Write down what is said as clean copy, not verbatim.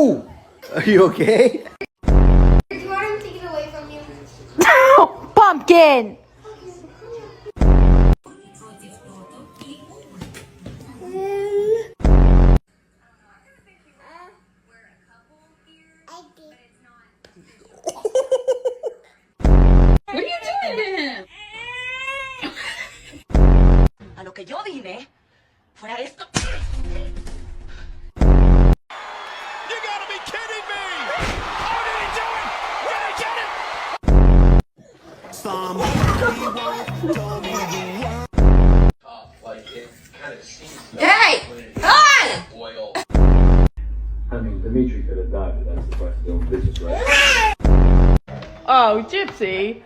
Are you okay? Do you want him to take it away from you? Pumpkin! What are you doing to him? A lo que yo vine fuera esto. You gotta be kidding me! How did he do it? Did he get it? Like it kind of seems Hey! like oil. I mean, Dimitri could have died, but that's the price of doing business, right? Oh, Gypsy.